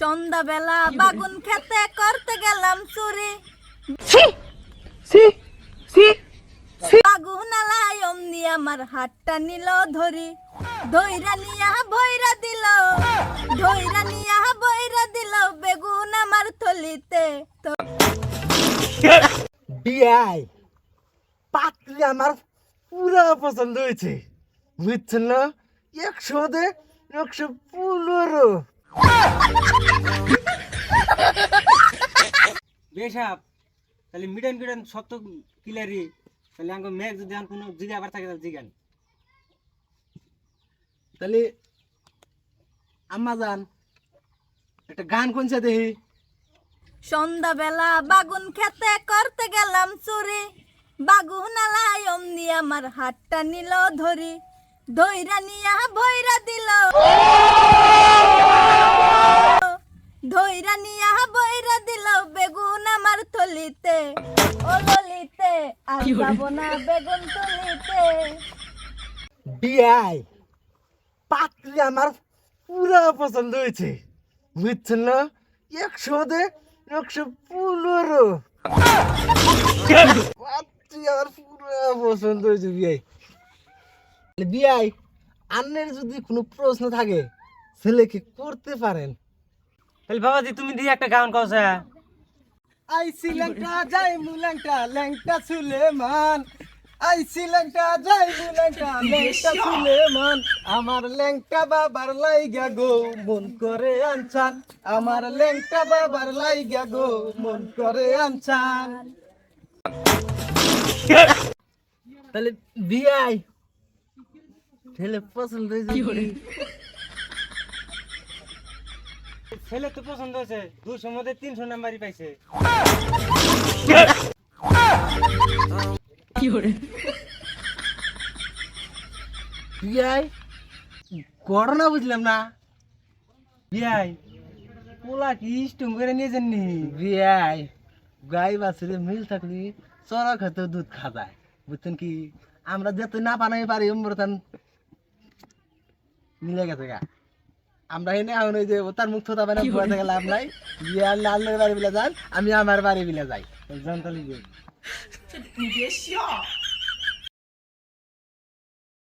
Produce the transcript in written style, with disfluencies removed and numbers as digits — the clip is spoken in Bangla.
সন্ধ্যাবেলা বাগুন খেতে করতে গেলাম চুরি, বাগুন আলাই অমনি আমার হাতটা নিল ধরি, ধইরা নিয়া বইরা দিল, ধইরা নিয়া বইরা দিল বেগুন আমার থলিতে। বিয়াই পাত্রী আমার পুরা পছন্দ হয়েছে, বুঝছেন না? 100-115। বেশাব তাহলে মিডান মিডান সব তো ক্লিয়ারই, তাহলে আমাকে মেঘ যদি কোনো যদি আবার থাকে তাহলে জিগান। তাহলে আম্মা যান একটা গান কোনছে দেখি। সন্ধ্যাবেলা বাগুন খেতে করতে গেলাম চুরি, বাগুন আলাই অমনি আমার হাতটা নিল ধরি, ধইরা নিয়া বইরা দিল, ধইরা নিয়া বইরা দিল বেগুন আমার থলিতে। ও ললিতে আর যাবো না বেগুন থলিতে। বিয়াই পাত্রী আমার পুরা পছন্দ হয়েছে, বুঝছেন না? 100-115। পাত্রী আমার পুরা পছন্দ হয়েছে বিয়াই। বিয়াই আন্নের যদি কোনো প্রশ্ন থাকে ছেলেকে করতে পারেন। তাহলে বাবাজি তুমি দিয়ে একটা গান কওছে। আইসি ল্যাংটা যাই মুল্যাংটা ল্যাংটা সুলেমান, আইসি ল্যাংটা যাই মুল্যাংটা ল্যাংটা সুলেমান, আমার ল্যাংটা বাবার লাইগা গো মন করে আনছান, আমার ল্যাংটা বাবার লাইগা গো মন করে আনছান। তাহলে বিয়াই ছেলে পছন্দ হয়েছে কি? ছেলে তো পছন্দ হয়েছে, 200 মধ্যে 300 নাম্বারই পাইছে। বিয়াই ঘটনা বুঝলাম না। বিয়াই পোলা কি ইস্টম করে নিয়ে যাননি? বিয়াই গাই বাছুরে মিল থাকলে চড়া খেতে দুধ খাওয়ায়, বুঝছেন কি? আমরা যেতে না বানাই পারি অমরতান মিলে গেছে গা। আমরা এনে এখন ওই যে তার মুখ থোতা বানা বুয়া থেকে লাভ নাই। বিয়ার লালের বাড়ি বিলে যান, আমি আমার বাড়ি বিলে যাই। জানতালি